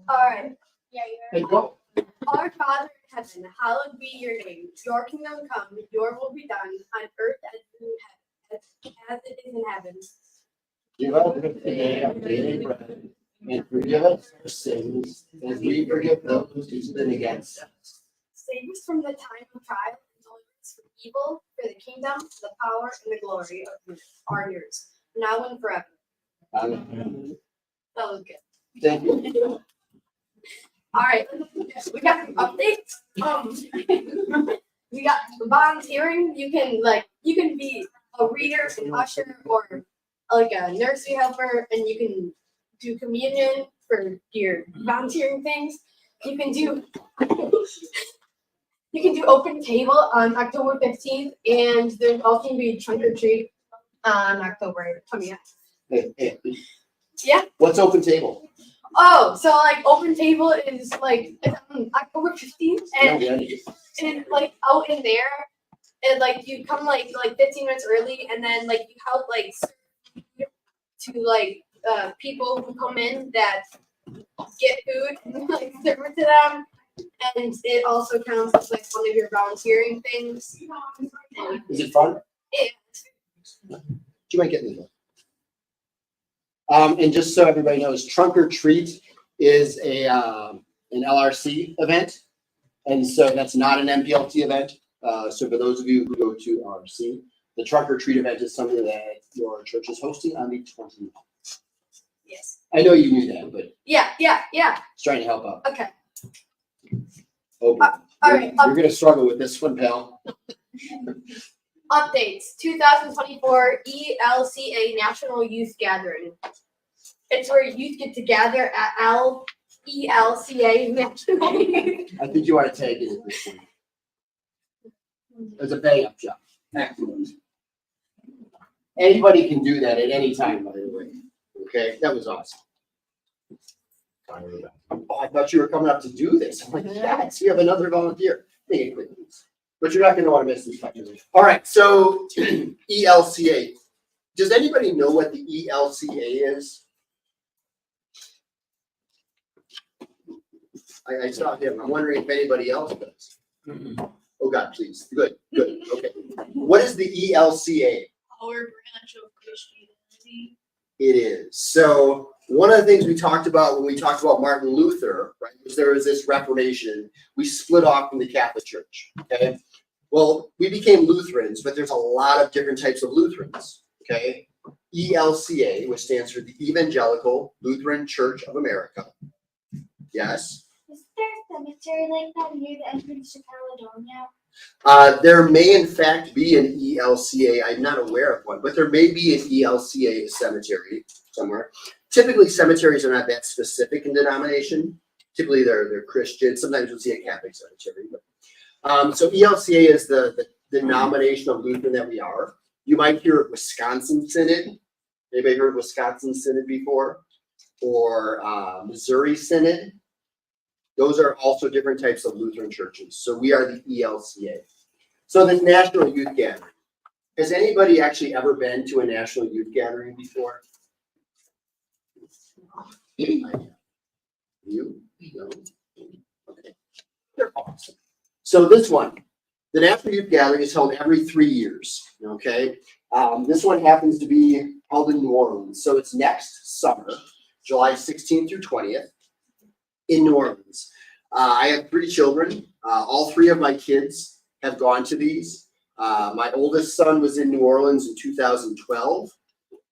All right. Yeah, Hey, go. Our Father in heaven, hallowed be your name. Your kingdom come, your will be done on earth as it is in heaven. Give us today our daily bread, and forgive us our sins, as we forgive those who sin against us. Save us from the time of trial and deliver us from evil, for the kingdom, the power, and the glory are yours, now and forever. Amen. That was good. Thank you. All right, we got some updates. We got volunteering. You can be a reader, an usher, or like a nursery helper, and you can do communion for your volunteering things. You can do open table on October 15th, and there's also gonna be trunk or treat on October 20th. Hey. Yeah. What's open table? Oh, so like open table is like it's on October 15th, and like out in there, and like you come like 15 minutes early, and then like you help like to like people who come in that get food and like serve it to them, and it also counts as like one of your volunteering things. Is it fun? Yeah. You might get me one. And just so everybody knows, Trunk or Treat is an LRC event, and so that's not an MPLT event. So for those of you who go to LRC, the Trunk or Treat event is something that your church is hosting on the 20th. Yes. I know you knew that, but Yeah. just trying to help out. Okay. Oh, All right. you're gonna struggle with this one, pal. Updates 2024 ELCA National Youth Gathering. It's where youth get to gather at ELCA National Youth. I think you want to tag it at this point. It's a pay up job. Excellent. Anybody can do that at any time, by the way. Okay, that was awesome. Oh, I thought you were coming up to do this. I'm like, yes, we have another volunteer. But you're not going to want to miss this picture. All right, so ELCA. Does anybody know what the ELCA is? I saw him. I'm wondering if anybody else does. Oh God, please. Good. Okay. What is the ELCA? Our branch of Christianity. It is. So one of the things we talked about when we talked about Martin Luther, right, was there was this Reformation. We split off from the Catholic Church. Okay. Well, we became Lutherans, but there's a lot of different types of Lutherans. Okay. ELCA, which stands for the Evangelical Lutheran Church of America. Yes. Is there a cemetery like that near the entrance to Caledonia? There may in fact be an ELCA. I'm not aware of one, but there may be an ELCA cemetery somewhere. Typically, cemeteries are not that specific in denomination. Typically, they're Christian. Sometimes you'll see a Catholic cemetery. But, so ELCA is the denomination of Lutheran that we are. You might hear of Wisconsin Synod. Anybody heard of Wisconsin Synod before? Or Missouri Synod? Those are also different types of Lutheran churches. So we are the ELCA. So the National Youth Gathering. Has anybody actually ever been to a National Youth Gathering before? You? No? Okay. They're awesome. So this one, the National Youth Gathering is held every 3 years. Okay. This one happens to be held in New Orleans. So it's next summer, July 16th through 20th. In New Orleans. I have 3 children. All 3 of my kids have gone to these. My oldest son was in New Orleans in 2012.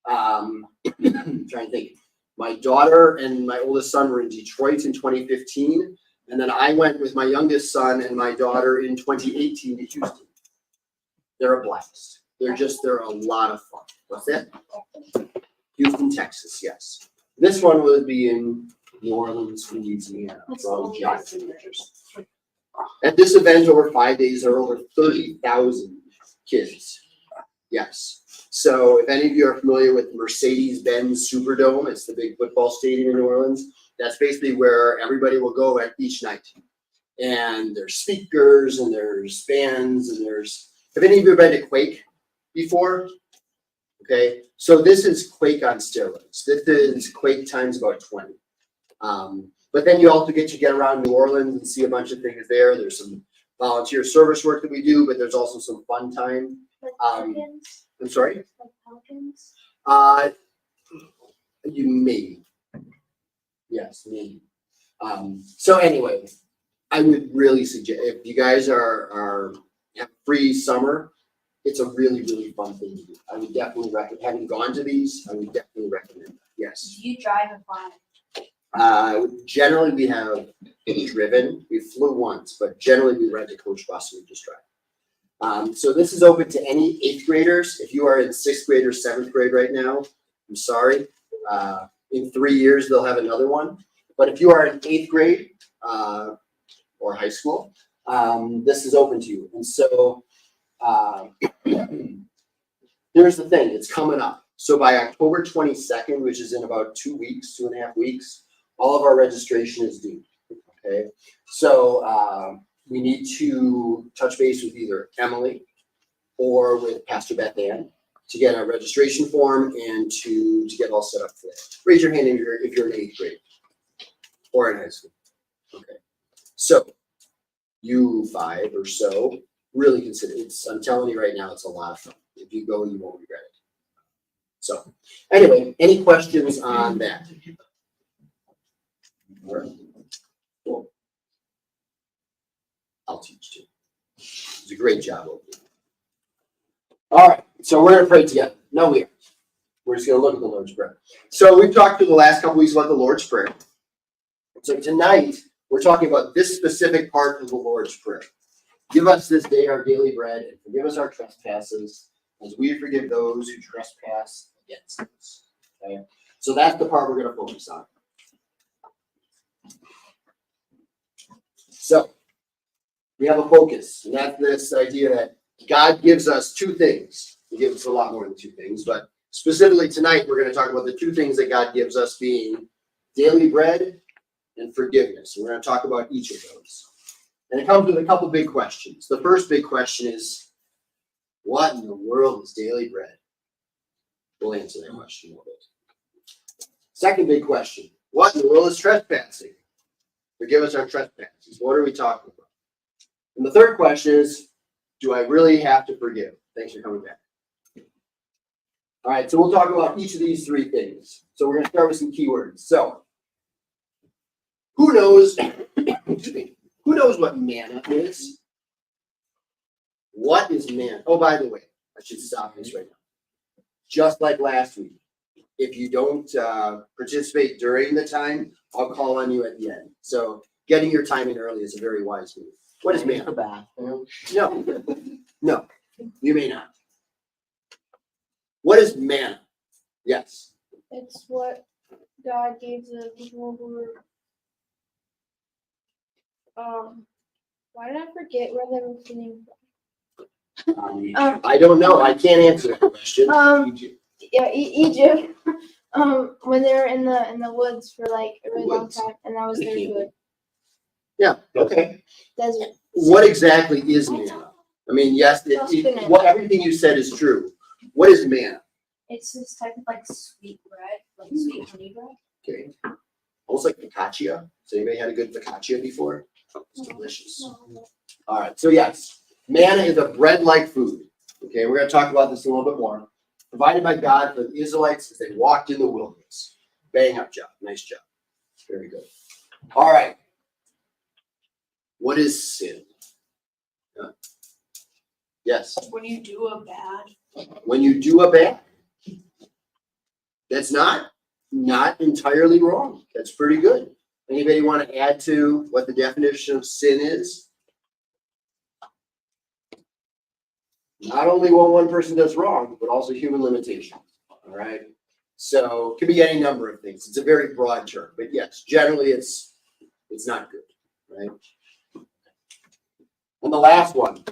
I'm trying to think. My daughter and my oldest son were in Detroit in 2015. And then I went with my youngest son and my daughter in 2018 to Houston. They're a blast. They're a lot of fun. What's that? Houston, Texas, yes. This one would be in New Orleans, Louisiana. At this event over 5 days, there are over 30,000 kids. Yes. So if any of you are familiar with Mercedes-Benz Superdome, it's the big football stadium in New Orleans. That's basically where everybody will go at each night. And there's speakers and there's bands and there's. Have any of you been to Quake before? Okay. So this is Quake on steroids. This is Quake times about 20. But then you also get to get around New Orleans and see a bunch of things there. There's some volunteer service work that we do, but there's also some fun time. Like pelicans? I'm sorry? Like pelicans? You maybe. Yes, maybe. So anyway, I would really suggest, if you guys are have free summer, it's a really, really fun thing to do. I would definitely recommend, having gone to these, I would definitely recommend that. Yes. Do you drive and fly? Generally we have driven, we flew once, but generally we rent a coach bus and we just drive. So this is open to any 8th graders. If you are in 6th grade or 7th grade right now, I'm sorry. In 3 years, they'll have another one. But if you are in 8th grade or high school, this is open to you. And so here's the thing, it's coming up. So by October 22nd, which is in about 2 weeks, 2.5 weeks, all of our registration is due. Okay, so we need to touch base with either Emily or with Pastor Beth Ann to get a registration form and to get all set up for that. Raise your hand if you're in 8th grade or in high school. Okay, so you 5 or so really consider it's. I'm telling you right now, it's a lot of fun. If you go, you won't regret it. So anyway, any questions on that? All right. Cool. I'll teach too. It's a great job over there. All right, so we're going to pray together. No, we aren't. We're just going to look at the Lord's Prayer. So we've talked through the last couple weeks about the Lord's Prayer. So tonight, we're talking about this specific part of the Lord's Prayer. Give us this day our daily bread, and forgive us our trespasses, as we forgive those who trespass against us. Okay? So that's the part we're going to focus on. So we have a focus, and that's this idea that God gives us 2 things. He gives us a lot more than 2 things, but specifically tonight, we're going to talk about the 2 things that God gives us being daily bread and forgiveness. We're going to talk about each of those. And it comes with a couple big questions. The first big question is, what in the world is daily bread? We'll answer that question a little bit. Second big question, what in the world is trespassing? Forgive us our trespasses. What are we talking about? And the third question is, do I really have to forgive? Thanks for coming back. All right, so we'll talk about each of these 3 things. So we're going to start with some keywords. So, who knows, excuse me, who knows what manna is? What is manna? Oh, by the way, I should stop this right now. Just like last week, if you don't participate during the time, I'll call on you at the end. So getting your time in early is a very wise move. What is manna? No, you may not. What is manna? Yes. It's what God gave the people who were. Why did I forget where they were sitting? I don't know. I can't answer that question. Yeah, Egypt. When they were in the woods for like a really long time, and that was their food. Yeah. Okay. Desert. What exactly is manna? I mean, yes, what everything you said is true. What is manna? It's this type of like sweet bread, like sweet honey bread. Okay. Almost like focaccia. Has anybody had a good focaccia before? It's delicious. All right. So yes, manna is a bread-like food. Okay, we're going to talk about this a little bit more. Provided by God for the Israelites as they walked in the wilderness. Bang up job. Nice job. Very good. All right. What is sin? Yes. When you do a bad. When you do a bad. That's not entirely wrong. That's pretty good. Anybody want to add to what the definition of sin is? Not only what one person does wrong, but also human limitation. All right. So it could be any number of things. It's a very broad term, but yes, generally it's not good, right? And the last one,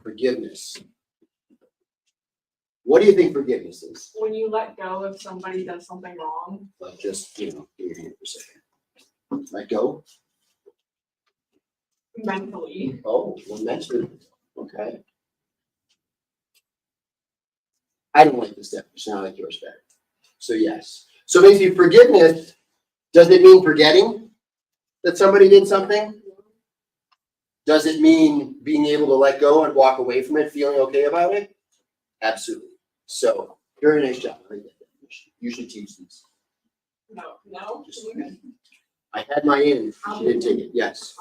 forgiveness. What do you think forgiveness is? When you let go if somebody does something wrong. Like just, give your hand for a second. Let go. Mentally. Oh, well, mentally. Okay. I don't like this definition. I like yours better. So yes. So basically forgiveness Does it mean forgetting that somebody did something? Does it mean being able to let go and walk away from it, feeling okay about it? Absolutely. So, very nice job. You should teach these. No. I had my in. She didn't take it. Yes.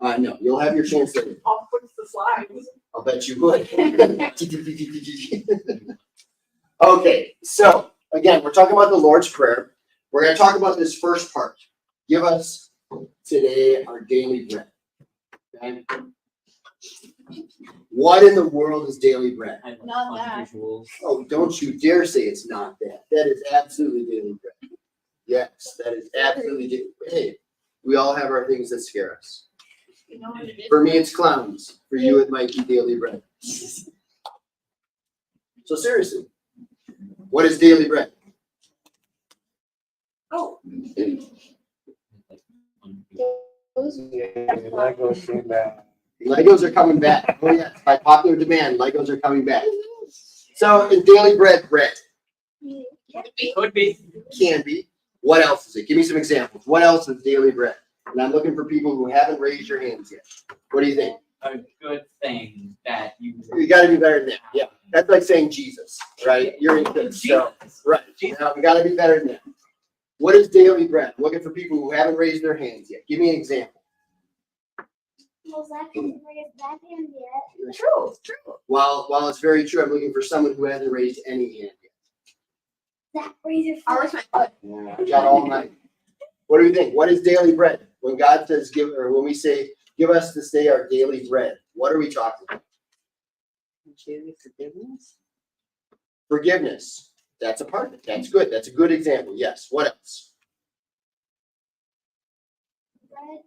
No, you'll have your chance later. I'll fix the slides. I'll bet you would. Okay, so again, we're talking about the Lord's Prayer. We're going to talk about this first part. Give us today our daily bread. Okay? What in the world is daily bread? Not that. Oh, don't you dare say it's not that. That is absolutely daily bread. Yes, that is absolutely daily bread. Hey, we all have our things that scare us. You know what it is? For me, it's clowns. For you, it might be daily bread. So seriously, what is daily bread? Oh, Legos came back. Legos are coming back. Oh yes, by popular demand, Legos are coming back. So is daily bread bread? Could be. Can be. What else is it? Give me some examples. What else is daily bread? And I'm looking for people who haven't raised your hands yet. What do you think? A good thing that you. You got to be better than that. Yeah, that's like saying Jesus, right? You're in good. So, right. Now, we got to be better than that. What is daily bread? I'm looking for people who haven't raised their hands yet. Give me an example. Well, Zach hasn't raised that hand yet. true. While it's very true, I'm looking for someone who hasn't raised any hand yet. Zach, raise your I foot. raised my foot. Yeah, I got all night. What do you think? What is daily bread? When God says give, or when we say give us this day our daily bread, what are we talking about? Forgiveness? Forgiveness. That's a part of it. That's good. That's a good example. Yes. What else? Bread.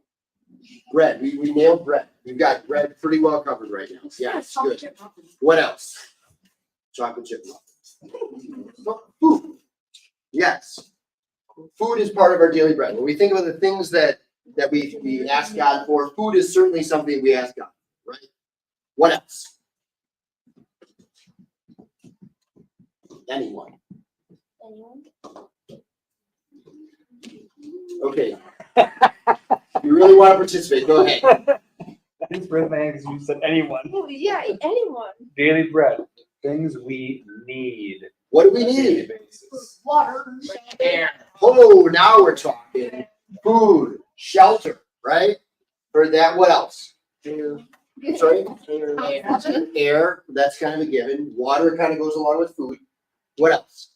Bread. We nailed bread. We've got bread pretty well covered right now. Yes. Good. What else? Chocolate chip muffins. Food. Yes. Food is part of our daily bread. When we think about the things that we ask God for, food is certainly something we ask God for, right? What else? Anyone? Anyone? Okay. You really want to participate? Go ahead. I just raised my hand because you said anyone. Oh, yeah, anyone. Daily bread. Things we need. What do we on a daily need? basis. Water. Air. Oh, now we're talking. Food, shelter, right? For that, what else? Sorry? Air, that's kind of a given. Water kind of goes along with food. What else?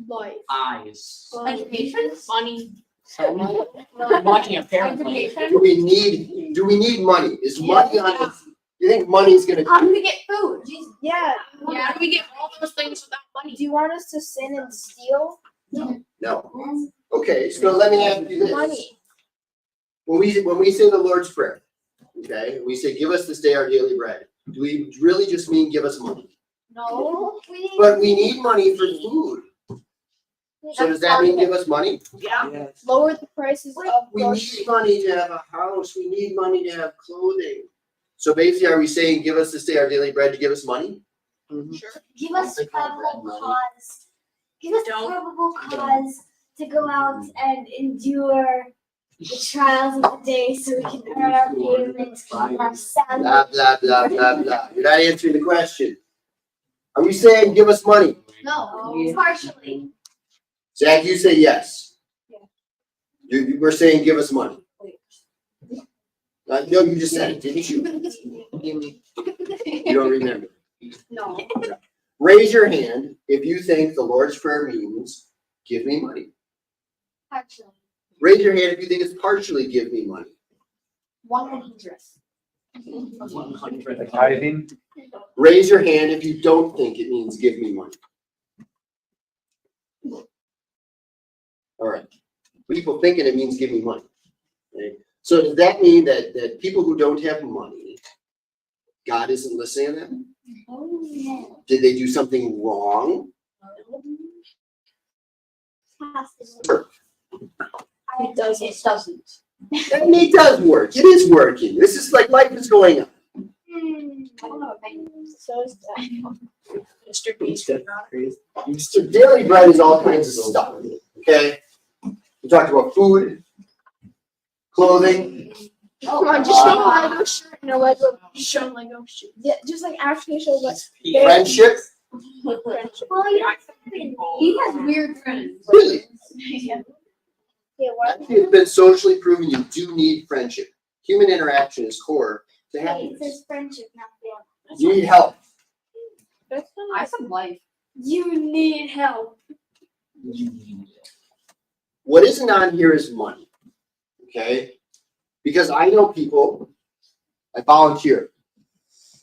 Life. Eyes. Education. Money. Money apparently. Education. Do we need money? Is money on? You think money is gonna? How do we get food? Jesus. Yeah. Yeah, how do we get all those things without money? Do you want us to sin and steal? No. Okay, so let me ask you this. Money. When we say the Lord's Prayer, okay, we say, "Give us this day our daily bread." Do we really just mean give us money? No. But we need money for food. So does that mean give us money? Yeah. Yes. Lower the prices of We groceries. need money to have a house. We need money to have clothing. So basically, are we saying, give us this day our daily bread to give us money? Sure. Give us I think I've read probable mine. cause. Give us Don't. probable cause to go out and endure the trials of the day so we can earn our payments, keep our salary. Blah, blah, blah, blah, blah. You're not answering the question. Are we saying, give us money? No. Partially. Zach, you say yes. Yeah. We're saying, give us money. No, you just said it, didn't you? You don't remember. No. Raise your hand if you think the Lord's Prayer means, give me money. Partially. Raise your hand if you think it's partially give me money. 100. 100. Like tithing. Raise your hand if you don't think it means give me money. All right. People thinking it means give me money. Okay. So does that mean that people who don't have money, God isn't listening to them? Oh, no. Did they do something wrong? Possibly. It doesn't. It doesn't. I mean, it does work. It is working. This is like life is going on. So is that. So daily bread is all kinds of stuff. Okay? We talked about food, clothing, Come on, just show a Lego shirt and a Lego. Show Lego shirt. Yeah, just like actually show what. friendship. Well, yeah. He has weird friends. Really? Yeah, what? Actually, it's been socially proven you do need friendship. Human interaction is core to It happiness. says friendship, not family. You need help. That's I said life. You need help. What isn't on here is money. Okay? Because I know people, I volunteer.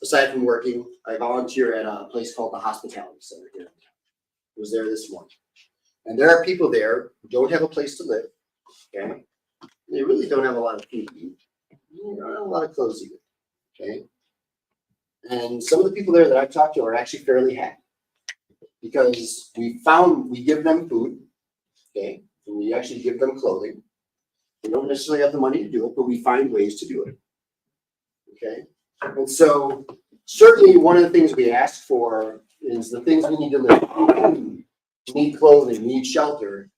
Aside from working, I volunteer at a place called the Hospitality Center here. I was there this morning. And there are people there who don't have a place to live. Okay? They really don't have a lot of food to eat. They don't have a lot of clothes either. Okay? And some of the people there that I've talked to are actually fairly happy. Because we give them food. Okay? And we actually give them clothing. We don't necessarily have the money to do it, but we find ways to do it. Okay? And so certainly one of the things we ask for is the things we need to live. We need clothing, we need shelter,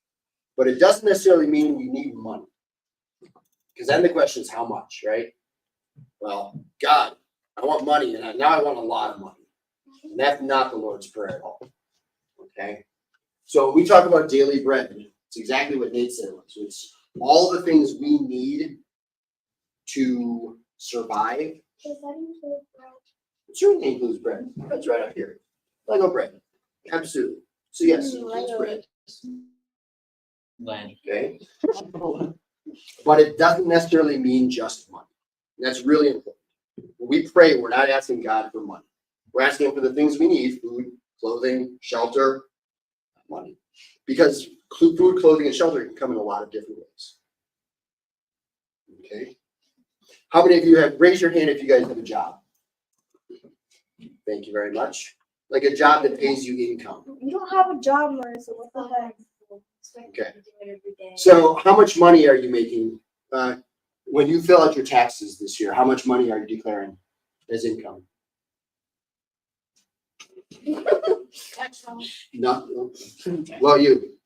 but it doesn't necessarily mean we need money. Because then the question is how much, right? Well, God, I want money, and now I want a lot of money. And that's not the Lord's Prayer at all. Okay? So when we talk about daily bread, it's exactly what Nate said. So it's all the things we need to survive. Does that include bread? It certainly includes bread. Bread's right up here. Lego bread. Absolutely. So yes, it includes bread. Lenny. Okay? But it doesn't necessarily mean just money. And that's really important. When we pray, we're not asking God for money. We're asking Him for the things we need: food, clothing, shelter, money. Because food, clothing, and shelter can come in a lot of different ways. Okay? How many of you have, raise your hand if you guys have a job? Thank you very much. Like a job that pays you income. You don't have a job, Marissa. What the heck? Okay. So how much money are you making? When you fill out your taxes this year, how much money are you declaring as income? No. Well, you.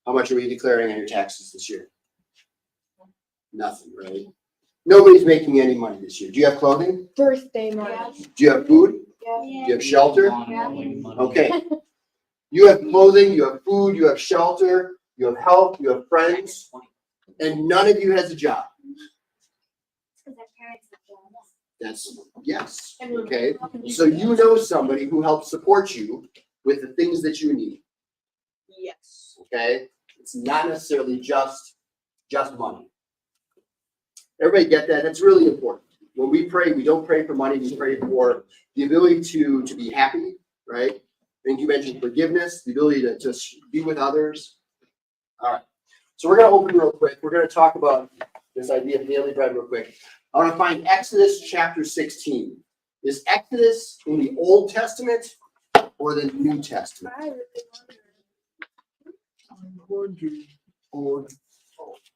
How much are we declaring on your taxes this year? Nothing, right? Nobody's making any money this year. Do you have clothing? Birthday money. Do you have food? Yeah. Do you have shelter? Ongoing money. Okay. You have clothing, you have food, you have shelter, you have health, you have friends, and none of you has a job. Because our parents have jobs. That's, yes, okay? So you know somebody who helps support you with the things that you need, Yes. okay? It's not necessarily just money. Everybody get that? That's really important. When we pray, we don't pray for money, we pray for the ability to be happy, right? I think you mentioned forgiveness, the ability to just be with others. All right, so we're going to open real quick. We're going to talk about this idea of daily bread real quick. I want to find Exodus chapter 16. Is Exodus in the Old Testament or the New Testament?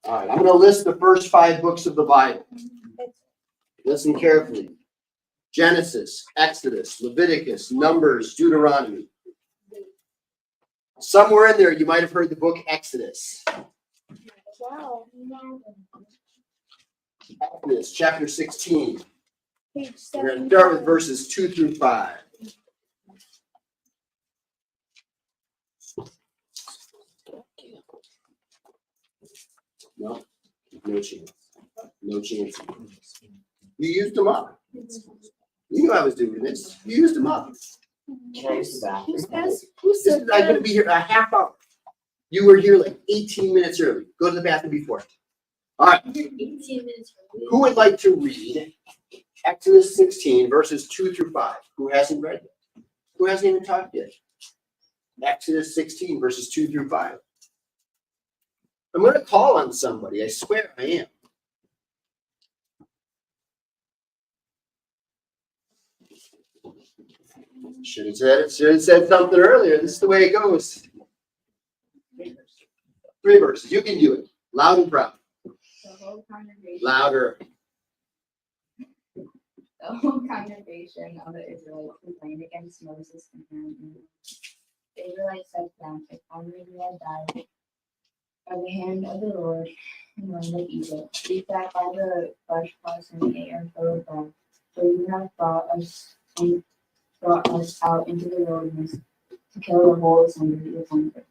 All right, I'm going to list the first 5 books of the Bible. Listen carefully. Genesis, Exodus, Leviticus, Numbers, Deuteronomy. Somewhere in there, you might have heard the book Exodus. Wow. Exodus chapter 16. Page We're going to start with verses 2 through 5. No, no chance. No chance. You used them up. You knew I was doing this. You used them up. Who says? I'm going to be here a half hour. You were here like 18 minutes early. Go to the bathroom before. All right. 18 minutes. Who would like to read Exodus 16, verses 2 through 5? Who hasn't read it? Who hasn't even talked yet? Exodus 16, verses 2 through 5. I'm going to call on somebody. I swear I am. Should have said something earlier. This is the way it goes. 3 verses. You can do it. Loud and proud. The whole congregation, Louder. the whole congregation of the Israelites complained against Moses and Aaron. The Israelites said to them, if only we had died of the hand of the Lord in the land of Egypt. Be that all the flesh caused in the air full of breath. For you have brought us out into the wilderness to kill the whole assembly with hunger.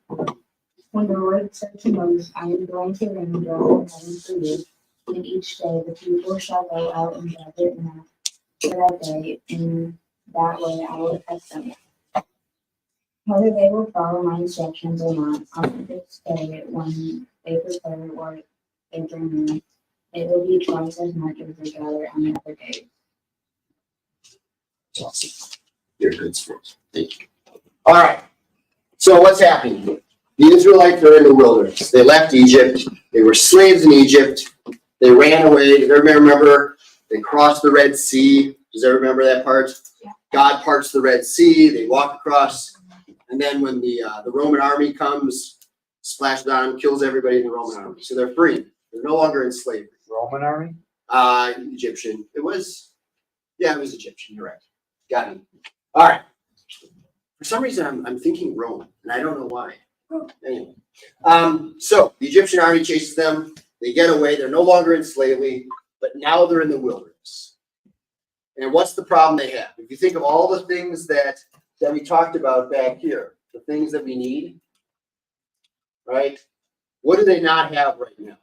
When the Lord said to Moses, I am going to rain down from heaven for you, and each day the people shall go out and gather enough for that day, in that way I will test them. Whether they will follow my instructions or not, on this day when they prepare or they bring in, it will be twice as much as they gather on the other days. That's awesome. You're a good sport. Thank you. All right. So what's happening? The Israelites are in the wilderness. They left Egypt. They were slaves in Egypt. They ran away. Does everybody remember? They crossed the Red Sea. Does everybody remember that part? Yeah. God parts the Red Sea. They walk across. And then when the Roman army comes, splashes on them, kills everybody in the Roman army. So they're free. They're no longer in slavery. Roman army? Egyptian. It was Egyptian. You're right. Got me. All right. For some reason, I'm thinking Rome, and I don't know why. Anyway, so the Egyptian army chases them. They get away. They're no longer in slavery, but now they're in the wilderness. And what's the problem they have? If you think of all the things that we talked about back here, the things that we need, right? What do they not have right now?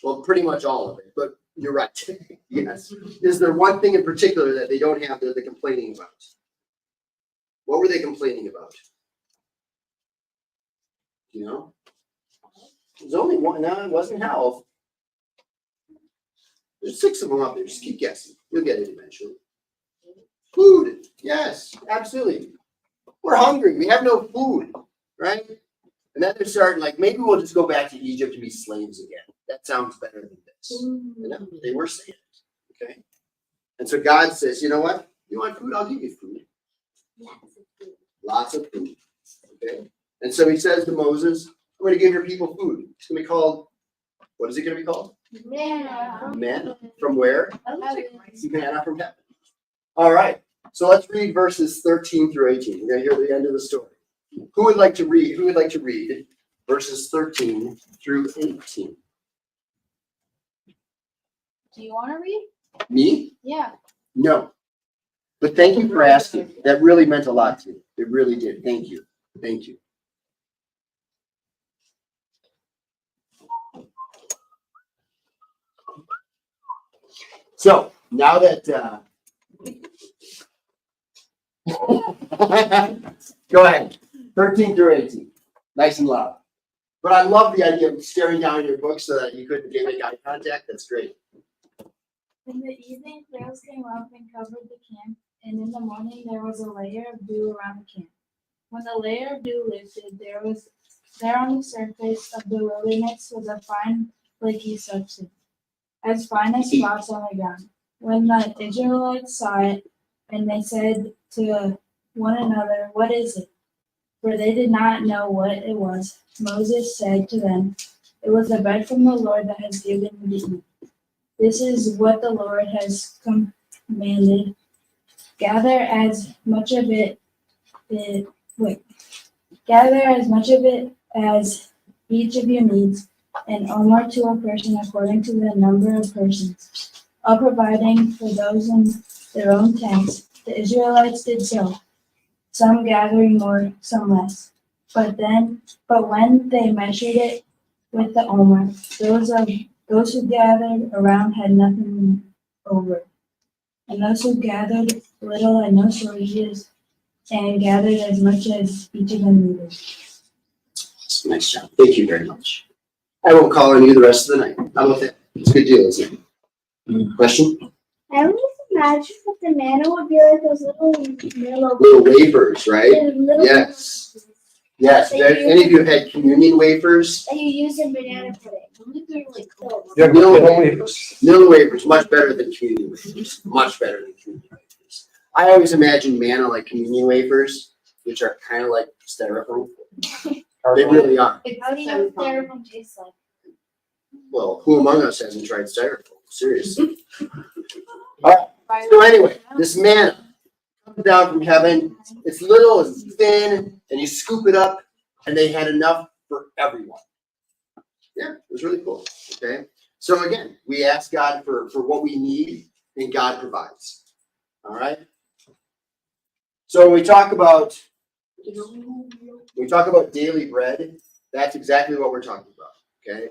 Well, pretty much all of it, but you're right. Yes. Is there one thing in particular that they don't have that they're complaining about? What were they complaining about? You know? There's only one. No, it wasn't health. There's 6 of them up there. Just keep guessing. You'll get it eventually. Food. Yes, absolutely. We're hungry. We have no food, right? And then they're starting like, maybe we'll just go back to Egypt and be slaves again. That sounds better than this. You know, they were saying it. Okay. And so God says, you know what? You want food? I'll give you food. Lots of food. Okay. And so he says to Moses, I'm going to give your people food. It's going to be called, what is it going to be called? Yeah. Manna. From where? Manna from heaven. All right. So let's read verses 13 through 18. We're going to hear the end of the story. Who would like to read? Who would like to read verses 13 through 18? Do you want to read? Me? Yeah. No. But thank you for asking. That really meant a lot to me. It really did. Thank you. Thank you. So now that go ahead. 13 through 18. Nice and loud. But I love the idea of staring down your book so that you couldn't make eye contact. That's great. In the evening, quails came up and covered the camp, and in the morning there was a layer of dew around the camp. When the layer of dew lifted, there on the surface of the wilderness was a fine, flaky substance, as fine as spots on the ground. When the Israelites saw it, and they said to one another, "What is it?" For they did not know what it was. Moses said to them, "It was the bread from the Lord that has given me to eat. This is what the Lord has commanded. Gather as much of it as each of you needs, an omer to a person according to the number of persons, all providing for those in their own tents." The Israelites did so, some gathering more, some less. But when they measured it with the omer, those who gathered around had nothing over, and those who gathered little had no shortages, and gathered as much as each of them needed. Nice job. Thank you very much. I won't call on you the rest of the night. How about that? It's a good deal, isn't it? Question? I always imagine that the manna would be like those little Little wafers, right? little Yes. Yes. Any of you have had communion wafers? that you use in banana pudding. Yeah, Little little wafers. Little wafers, much better than communion wafers. Much better than communion wafers. I always imagine manna like communion wafers, which are kind of like styrofoam. They really are. How do you know what styrofoam tastes like? Well, who among us hasn't tried styrofoam? Seriously. All right. So anyway, this manna comes down from heaven. It's little and thin, and you scoop it up, and they had enough for everyone. Yeah, it was really cool. Okay. So again, we ask God for what we need, and God provides. All right. So when we talk about daily bread, that's exactly what we're talking about. Okay.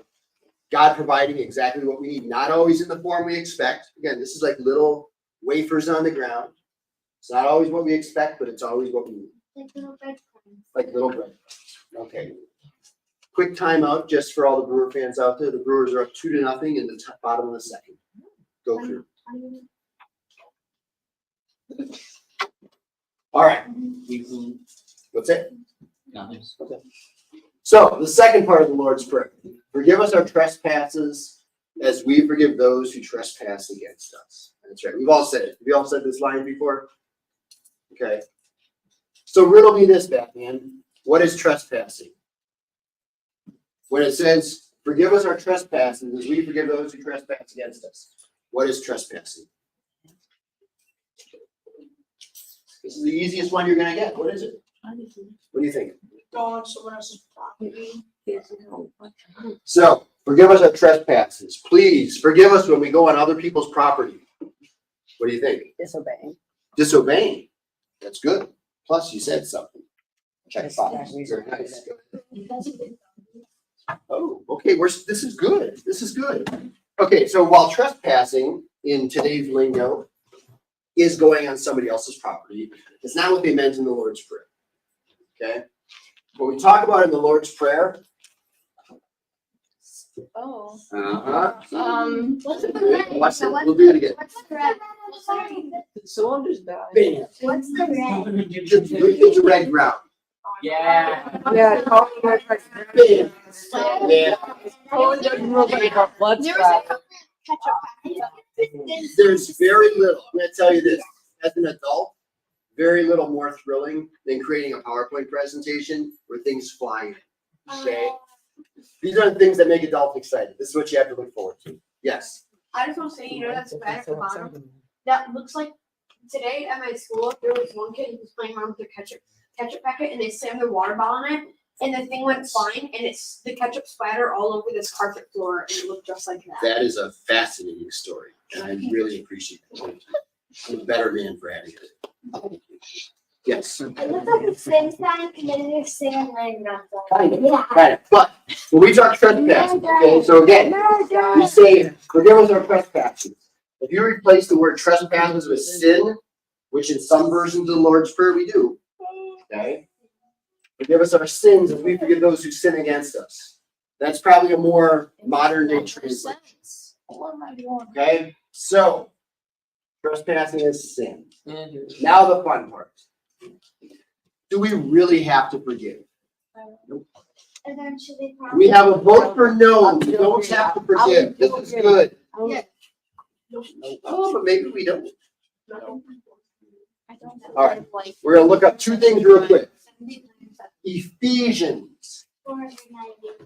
God providing exactly what we need, not always in the form we expect. Again, this is like little wafers on the ground. It's not always what we expect, but it's always what we need. Like little breadcrumbs. Like little bread. Okay. Quick timeout just for all the Brewer fans out there. The Brewers are up 2-0 in the bottom of the second. Go through. All right. What's it? Nothing. Okay. So the second part of the Lord's Prayer. Forgive us our trespasses as we forgive those who trespass against us. That's right. We've all said it. Have you all said this line before? Okay. So riddle me this, Batman. What is trespassing? When it says, forgive us our trespasses as we forgive those who trespass against us. What is trespassing? This is the easiest one you're going to get. What is it? What do you think? Going on someone else's property. So, forgive us our trespasses. Please forgive us when we go on other people's property. What do you think? Disobeying. Disobeying. That's good. Plus, you said something. Check box. Very nice. Oh, okay. This is good. This is good. Okay, so while trespassing in today's lingo is going on somebody else's property, it's not what they meant in the Lord's Prayer. Okay? What we talk about in the Lord's Prayer. Oh. What's the red? Watch it. We'll do it again. What's the red? Someone just died. Bam. What's the red? It's a red ground. Yeah. Yeah, Colin was like, Bam. Yeah. Colin doesn't look like a blood spot. There's very little. I'm going to tell you this. As an adult, very little more thrilling than creating a PowerPoint presentation where things fly in. Okay? These are the things that make adults excited. This is what you have to look forward to. Yes. I just want to say, you know, that's bad at the bottom. That looks like today at my school, there was one kid who was playing around with their ketchup packet, and they slammed their water bottle in it, and the thing went flying, and it's the ketchup splatter all over this carpet floor, and it looked just like that. That is a fascinating story, and I really appreciate it. I'm a better man for adding it. Yes. It looks like the same sign committed a sin laying down. Yeah. Right. But when we talk trespass, okay, so again, we say, forgive us our trespasses. If you replace the word trespasses with sin, which in some versions of the Lord's Prayer we do, okay? Forgive us our sins as we forgive those who sin against us. That's probably a more modern day translation. Okay? So, trespassing is sin. Now the fun part. Do we really have to forgive? Nope. Eventually, We have a vote for no. We don't have to forgive. This is good. Yeah. Oh, but maybe we don't. I don't know. All right. We're going to look up two things real quick. Ephesians, 490.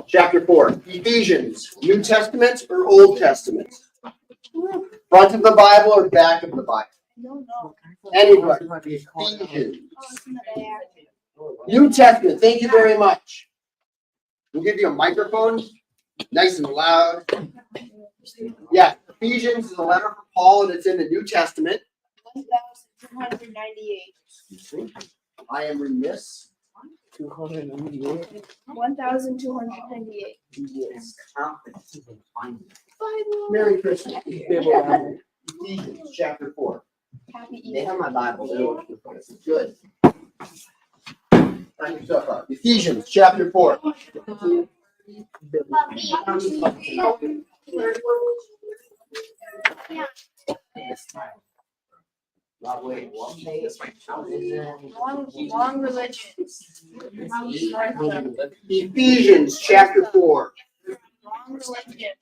chapter 4. Ephesians, New Testament or Old Testament? Front of the Bible or back of the Bible? I don't know. Anybody? Ephesians. Oh, it's in the back. New Testament. Thank you very much. We'll give you a microphone, nice and loud. Yeah, Ephesians is a letter from Paul, and it's in the New Testament. 1,298. I am remiss. 298. 1,298. Yes. Merry Christmas. Ephesians chapter 4. Happy They Easter. have my Bible. They don't look at it. Good. Sign yourself up. Ephesians chapter 4. Long religions. Ephesians chapter 4. Long religion.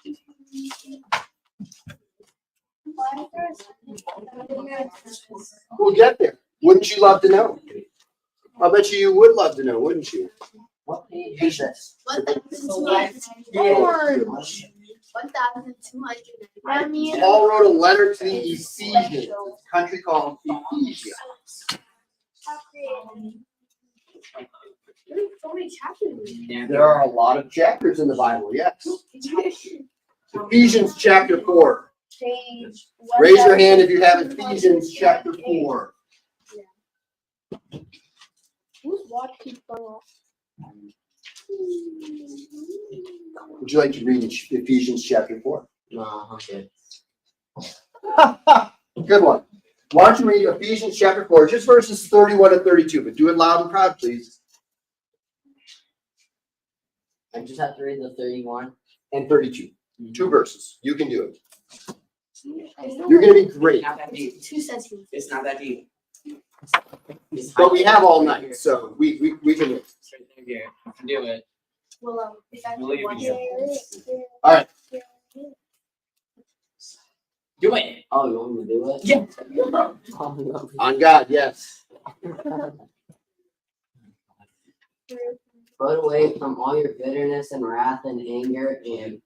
We'll get there. Wouldn't you love to know? I bet you would love to know, wouldn't you? What page is this? 1,200. 1,200. Paul wrote a letter to the Ephesians, a country called Ephesia. There's so many chapters. Yeah. There are a lot of chapters in the Bible, yes. Ephesians chapter 4. Page. Raise your hand if you have Ephesians chapter 4. Whose watch keeps going off? Would you like to read Ephesians chapter 4? No, okay. Good one. Why don't you read Ephesians chapter 4, just verses 31 to 32, but do it loud and proud, please. I just have to read the 31. And 32. 2 verses. You can do it. You're going to be great. Not that deep. 2 sentences. It's not that deep. But we have all night, so we can do it. It's right there, Garrett. You can do it. Well, Believe you. All right. Do it. Oh, you want me to do it? Yeah. On God, yes. Put away from all your bitterness and wrath and anger and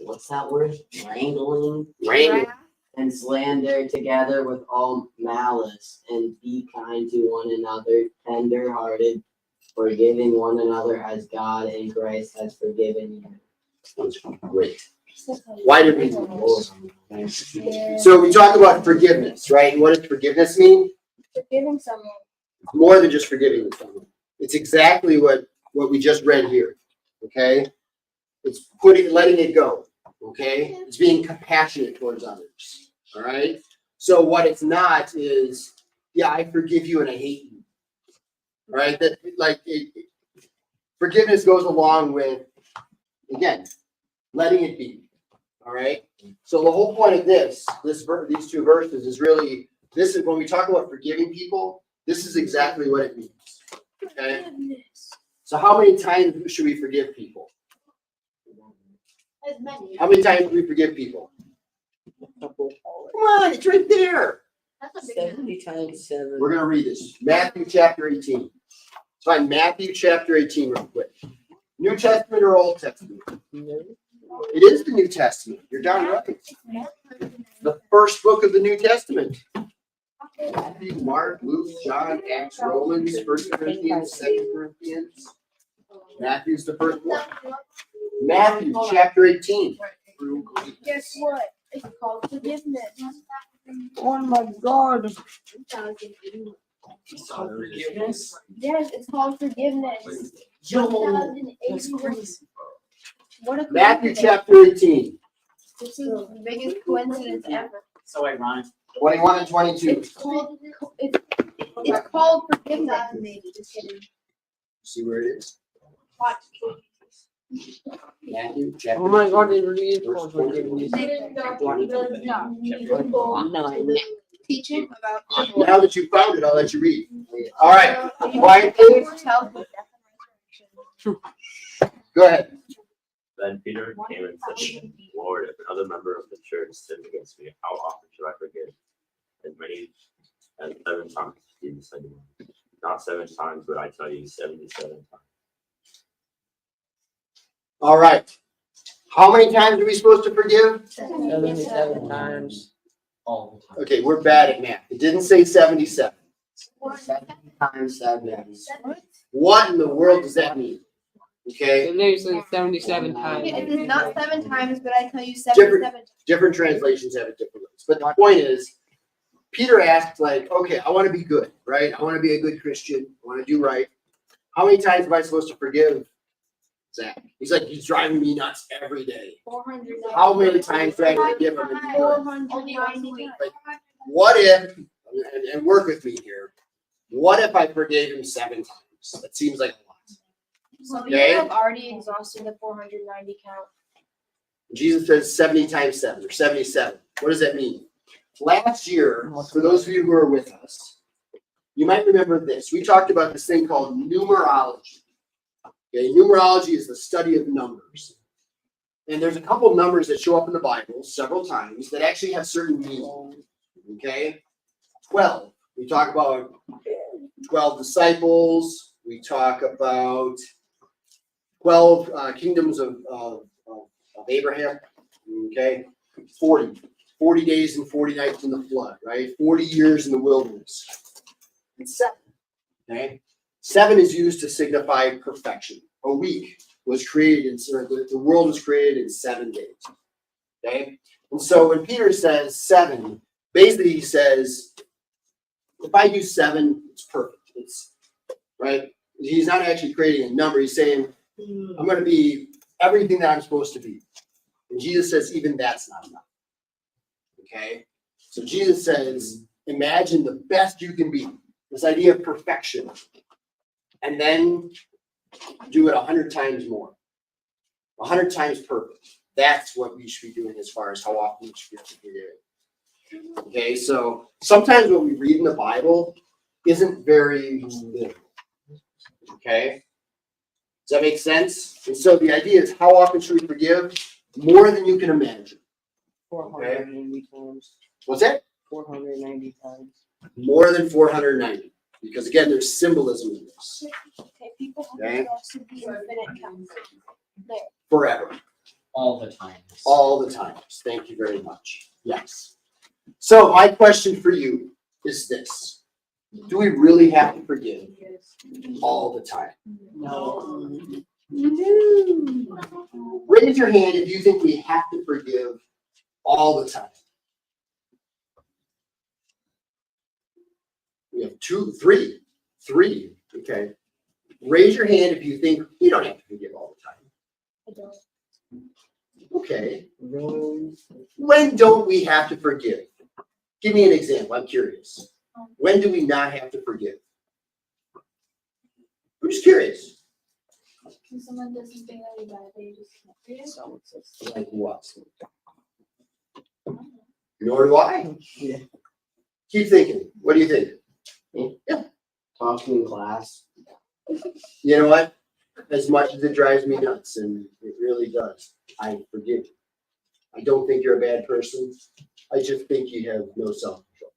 what's that word? Wrangling and slander together with all malice, and be kind to one another, tender-hearted, forgiving one another as God in Christ has forgiven you. That's great. Why did we do this? So we talk about forgiveness, right? And what does forgiveness mean? Forgiving someone. It's more than just forgiving someone. It's exactly what we just read here. Okay? It's letting it go. Okay? It's being compassionate towards others. All right? So what it's not is, yeah, I forgive you and I hate you. All right? Forgiveness goes along with, again, letting it be. All right? So the whole point of these 2 verses is really, this is when we talk about forgiving people, this is exactly what it means. Okay? So how many times should we forgive people? As many. How many times do we forgive people? Come on, it's right there. That's a big one. 70 times 7. We're going to read this. Matthew chapter 18. Let's find Matthew chapter 18 real quick. New Testament or Old Testament? It is the New Testament. You're darn right. The first book of the New Testament. Matthew, Mark, Luke, John, Acts, Romans, 1 Corinthians, 2 Corinthians. Matthew's the first one. Matthew chapter 18. Guess what? It's called forgiveness. Oh my God. Forgiveness? Yes, it's called forgiveness. That's crazy. What a Matthew coincidence. chapter 18. This is the biggest coincidence ever. So ironic. 21 and 22. It's called forgiveness. Just kidding. See where it is? Matthew chapter Oh my God, 18. it really is called forgiveness. Teaching about Now that you found it, I'll let you read. All right. Quiet, please. Go ahead. Then Peter came and said, Lord, if another member of the church sinned against me, how often should I forgive? As many as 7 times, Jesus said to him. Not 7 times, but I tell you, 77 times. All right. How many times are we supposed to forgive? 77 times. All the time. Okay, we're bad at math. It didn't say 77. 7 times 7. What in the world does that mean? Okay, And there's like 77 times. It is not 7 times, but I tell you 77. different translations have it different ways. But the point is, Peter asked, like, okay, I want to be good, right? I want to be a good Christian. I want to do right. How many times am I supposed to forgive Zach? He's like, he's driving me nuts every day. 400. How many times do I forgive him? And be good? 490. What if, and work with me here, what if I forgave him 7 times? That seems like a lot. So Okay. you have already exhausted the 490 count. Jesus says 70 times 7 or 77. What does that mean? Last year, for those of you who are with us, you might remember this. We talked about this thing called numerology. Okay, numerology is the study of numbers. And there's a couple of numbers that show up in the Bible several times that actually have certain meaning. Okay? 12. We talk about 12 disciples. We talk about 12 kingdoms of Abraham. Okay? 40 days and 40 nights in the flood, right? 40 years in the wilderness. And 7. Okay? 7 is used to signify perfection. A week was created in, or the world was created in 7 days. Okay? And so when Peter says 7, basically he says, if I use 7, it's perfect. It's right. He's not actually creating a number. He's saying, I'm going to be everything that I'm supposed to be. And Jesus says, even that's not enough. Okay? So Jesus says, imagine the best you can be. This idea of perfection. And then do it 100 times more. 100 times perfect. That's what we should be doing as far as how often we should be doing it. Okay, so sometimes what we read in the Bible isn't very literal. Okay? Does that make sense? And so the idea is, how often should we forgive? More than you can imagine. 490 times. What's that? 490 times. More than 490. Because again, there's symbolism in this. Okay, people have Okay. to also be infinite counts. There. Forever. All the time. All the times. Thank you very much. Yes. So my question for you is this. Do we really have to forgive all the time? No. Raise your hand if you think we have to forgive all the time. We have 2, 3. 3. Okay. Raise your hand if you think we don't have to forgive all the time. I don't. Okay. When don't we have to forgive? Give me an example. I'm curious. When do we not have to forgive? I'm just curious. When someone does something really bad, they just can't forgive. Like what? Nor do I. Yeah. Keep thinking. What do you think? Yeah. Talking in class. You know what? As much as it drives me nuts, and it really does, I forgive you. I don't think you're a bad person. I just think you have no self-control.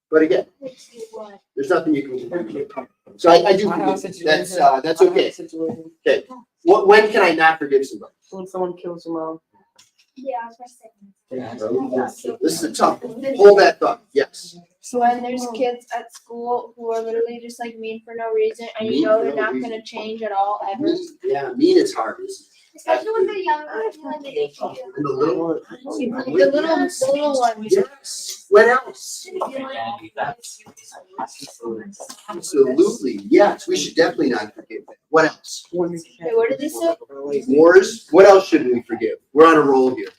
But again, there's nothing you can do. So I do forgive you. That's okay. Okay. When can I not forgive somebody? When someone kills your mom. Yeah, I was gonna say. This is a tough one. Hold that thought. Yes. So when there's kids at school who are literally just like mean for no reason, and Mean you know for they're no not reason. gonna change at all ever. Mean is hard, isn't it? Especially when they're younger, I feel like they get you. And the little The little ones. Yes. What else? Absolutely. Yes. We should definitely not forgive them. What else? Wait, what did they say? Wars. What else should we forgive? We're on a roll here.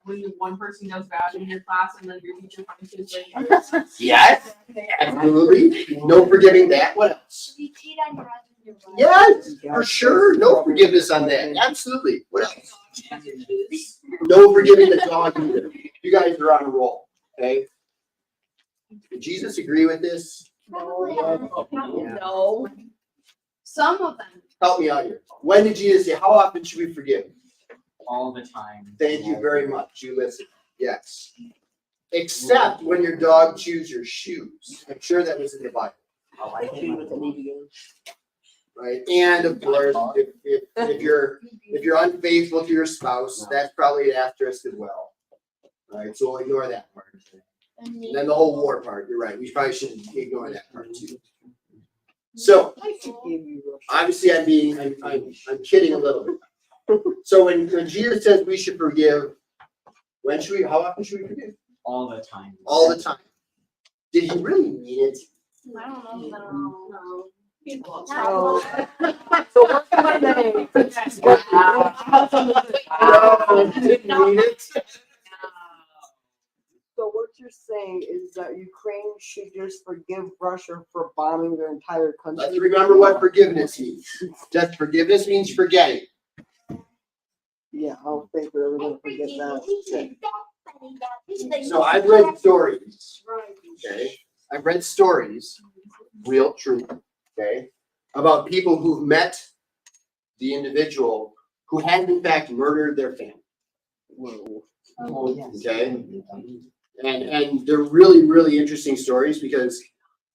When one person does bad in your class and then your teacher punishes them. Yes. Absolutely. No forgiving that. What else? You cheat on your husband, your wife. Yes, for sure. No forgiveness on that. Absolutely. What else? No forgiving the dog either. You guys are on a roll. Okay. Did Jesus agree with this? Probably. No. Some of them. Help me out here. When did Jesus say, how often should we forgive? All the time. Thank you very much. You listen. Yes. Except when your dog chews your shoes. I'm sure that was in the Bible. Oh, I think with the need Right. And of course, if you're unfaithful to your spouse, that's probably an asterisk as well. Right. So we'll ignore that part. And then the whole war part. You're right. We probably shouldn't ignore that part too. So obviously I'm kidding a little bit. So when Jesus says we should forgive, how often should we forgive? all the time. All the time. Did he really mean it? I don't know. No. So what's my name? No, he didn't mean it. So what you're saying is that Ukraine should just forgive Russia for bombing their entire country? Let's remember what forgiveness means. Just forgiveness means forgetting. Yeah, I don't think we're ever gonna forget that. So I've read stories. Okay. I've read stories, real, true, okay, about people who've met the individual who had in fact murdered their family. Whoa. Okay. And they're really, really interesting stories because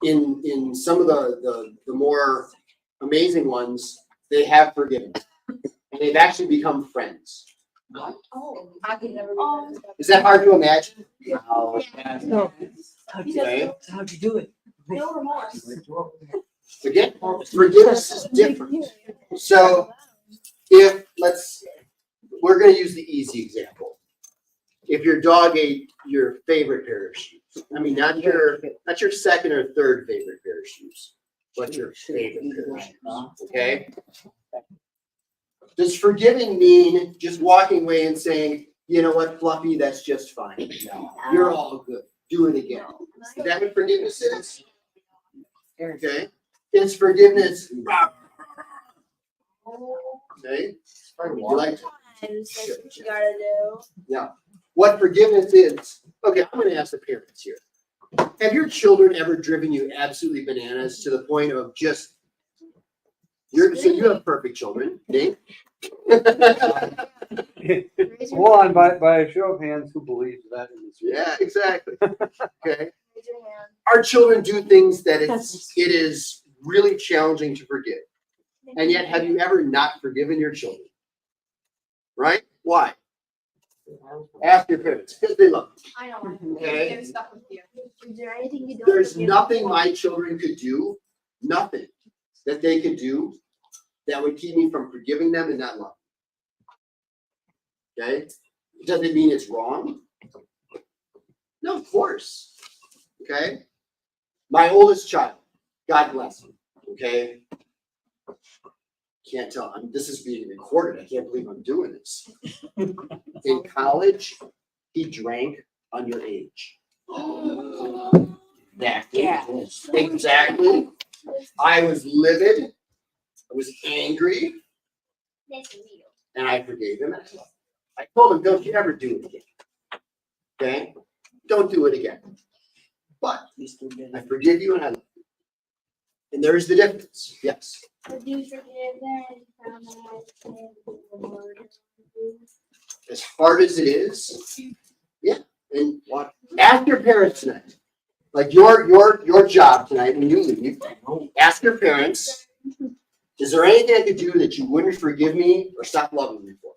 in some of the more amazing ones, they have forgiven. And they've actually become friends. Oh, I could never be friends with that. Is that hard to imagine? No. Okay. How'd you do it? No remorse. Again, forgiveness is different. So if we're gonna use the easy example. If your dog ate your favorite pair of shoes, I mean, not your second or third favorite pair of shoes, but your favorite pair of shoes, okay? Does forgiving mean just walking away and saying, you know what, Fluffy, that's just fine. No, you're all good. Do it again. Is that what forgiveness is? Okay. It's forgiveness. Okay. Would you like to? That's what you gotta do. Yeah. What forgiveness is, okay, I'm gonna ask the parents here. Have your children ever driven you absolutely bananas to the point of just, so you have perfect children, Dave? One, by a show of hands, who believes that in this? Yeah, exactly. Okay. Raise your hand. Our children do things that it is really challenging to forgive. And yet, have you ever not forgiven your children? Right? Why? Ask your parents, because they love you. I know. Okay. They're stuck with you. Is there anything you don't? There's forgive? nothing my children could do, nothing that they could do that would keep me from forgiving them and not loving them. Okay? Does it mean it's wrong? No, of course. Okay? My oldest child, God bless him. Okay? Can't tell. This is being recorded. I can't believe I'm doing this. In college, he drank underage. Exactly. I was livid. I was angry. Nice to meet you. And I forgave him. I told him, don't you ever do it again. Okay? Don't do it again. But I forgive you and I love you. And there's the difference. Yes. Would you forgive them from As hard as it is, yeah. And what? Ask your parents tonight. Like your job tonight when you leave, ask your parents, is there anything I could do that you wouldn't forgive me or stop loving me for?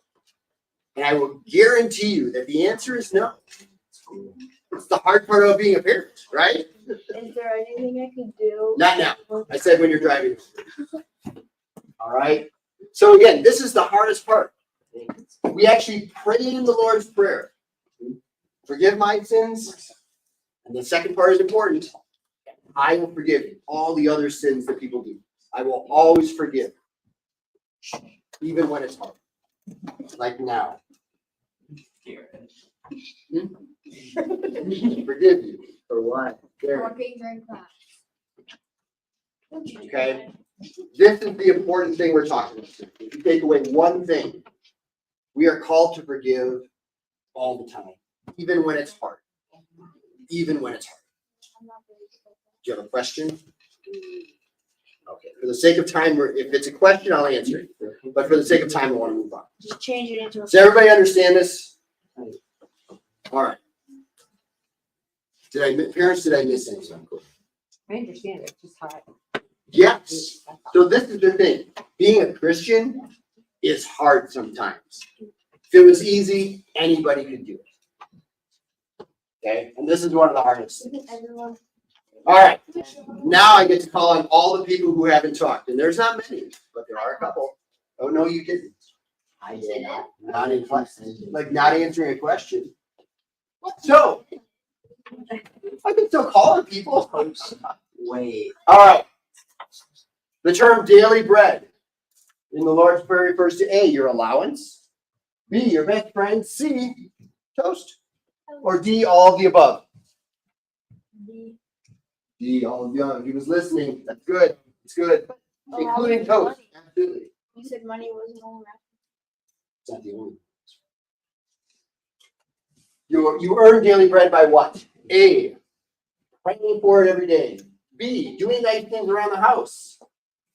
And I will guarantee you that the answer is no. It's the hard part of being a parent, right? Is there anything I could do? Not now. I said when you're driving. All right. So again, this is the hardest part. We actually pray in the Lord's Prayer. Forgive my sins. And the second part is important. I will forgive you all the other sins that people do. I will always forgive. Even when it's hard. Like now. Forgive you. For what? Walking during class. Okay? This is the important thing we're talking about. If you take away one thing, we are called to forgive all the time, even when it's hard. Even when it's hard. Do you have a question? Okay. For the sake of time, if it's a question, I'll answer it. But for the sake of time, I want to move on. Just change it into a. Does everybody understand this? All right. Parents, did I miss anything? I understand it, it's just hard. Yes. So this is the thing. Being a Christian is hard sometimes. If it was easy, anybody could do it. Okay? And this is one of the hardest things. All right. Now I get to call on all the people who haven't talked. And there's not many, but there are a couple. Oh, no, you didn't. I did Not in question. Like not answering a question. So, I can still call on people. Wait. All right. The term daily bread in the Lord's Prayer refers to A, your allowance, B, your best friend, C, toast, or D, all of the above. D, all of the above. He was listening. That's good. It's good. Including toast. Absolutely. You said money wasn't all right. It's not the only one. You earn daily bread by what? A, praying for it every day. B, doing nice things around the house.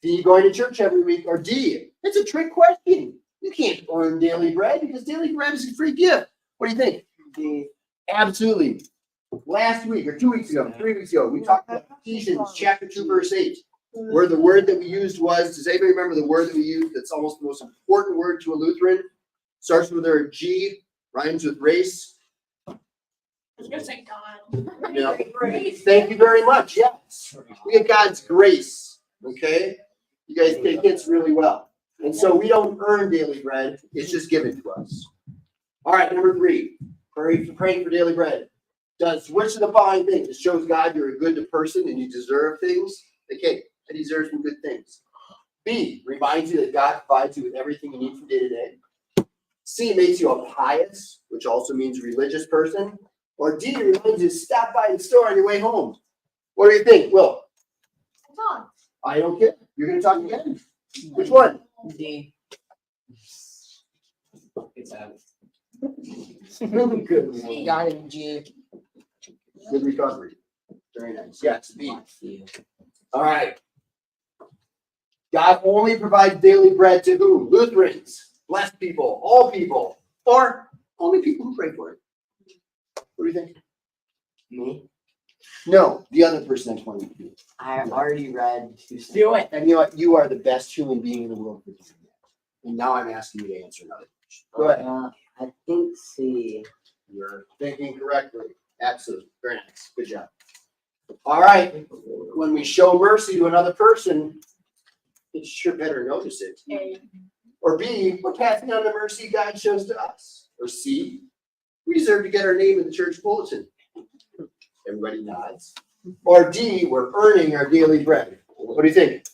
D, going to church every week. Or D, it's a trick question. You can't earn daily bread because daily bread is a free gift. What do you think? D, absolutely. Last week or 2 weeks ago, 3 weeks ago, we talked about Ephesians chapter 2, verse 8, where the word that we used was, does anybody remember the word that we used that's almost the most important word to a Lutheran? Starts with a G, rhymes with race. I was gonna say God. Yeah. Thank you very much. Yes. We get God's grace. Okay? You guys take hits really well. And so we don't earn daily bread, it's just given to us. All right, number 3, praying for daily bread. Does which of the following things? It shows God you're a good person and you deserve things. Okay, I deserve some good things. B, reminds you that God provides you with everything you need from day to day. C, makes you a pious, which also means religious person. Or D, reminds you to stop by the store on your way home. What do you think, Will? Talk. I don't care. You're going to talk again. Which one? D. It's out. Good. Got it, G. Good recovery. Very nice. Yes, B. All right. God only provides daily bread to who? Lutherans, blessed people, all people, or only people who pray for it. What do you think? Me? No, the other person I'm pointing to. I already read 2 seconds. Do it. And you know what? You are the best human being in the world for doing that. And now I'm asking you to answer another question. Go ahead. I think C. You're thinking correctly. Absolutely. Very nice. Good job. All right. When we show mercy to another person, it sure better notice it. Or B, we're passing on the mercy God shows to us. Or C, we deserve to get our name in the church bulletin. Everybody nods. Or D, we're earning our daily bread. What do you think?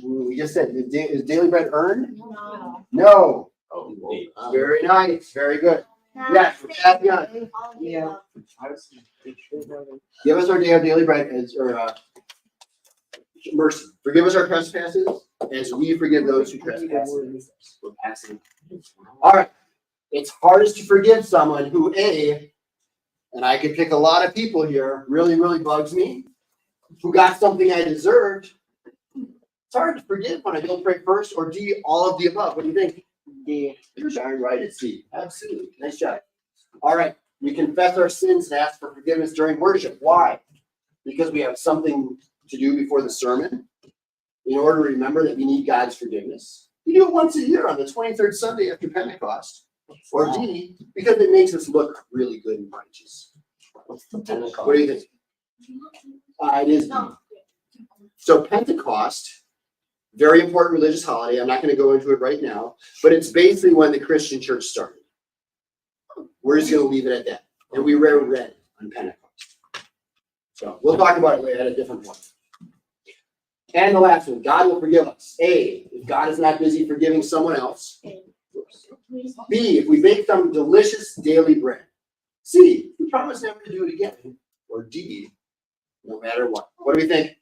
We just said, is daily bread earned? No. No. Oh, Very nice. Very good. Yes, we're passing on. Yeah. Give us our daily bread as, mercy. Forgive us our trespasses as we forgive those who trespass against us. We're passing. All right. It's hardest to forgive someone who, A, and I could pick a lot of people here, really, really bugs me, who got something I deserved. It's hard to forgive when I don't pray first, or D, all of the above. What do you think? D. You're darn right, it's D. Absolutely. Nice job. All right. We confess our sins and ask for forgiveness during worship. Why? Because we have something to do before the sermon in order to remember that we need God's forgiveness. We do it once a year on the 23rd Sunday after Pentecost. Or D, because it makes us look really good and righteous. What do you think? It is D. So Pentecost, very important religious holiday. I'm not going to go into it right now, but it's basically when the Christian church started. We're just going to leave it at that. And we wear red on Pentecost. So we'll talk about it at a different point. And the last one, God will forgive us. A, if God is not busy forgiving someone else. B, if we bake some delicious daily bread. C, we promise never to do it again. Or D, no matter what. What do we think?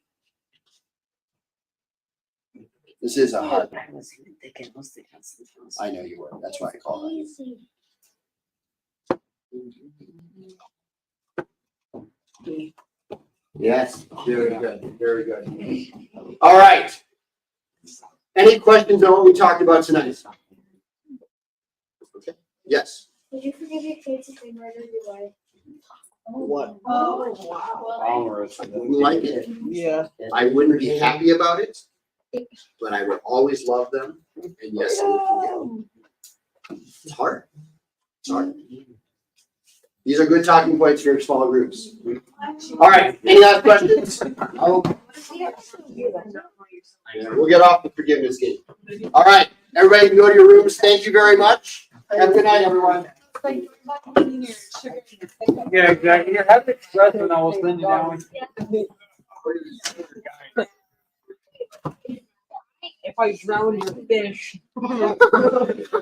This is a hard one. I know you were. That's why I call it. Yes, very good. Very good. All right. Any questions on what we talked about tonight? Okay. Yes. Did you forgive your kids if they murdered your wife? What? Oh, wow. I wouldn't like it. Yeah. I wouldn't be happy about it, but I would always love them. And yes, I would forgive them. It's hard. It's hard. These are good talking points for your small groups. All right. Any last questions? We'll get off the forgiveness game. All right. Everybody can go to your rooms. Thank you very much. Have a good night, everyone. Yeah, exactly. Here, have the express and I will send you down. If I drown your fish.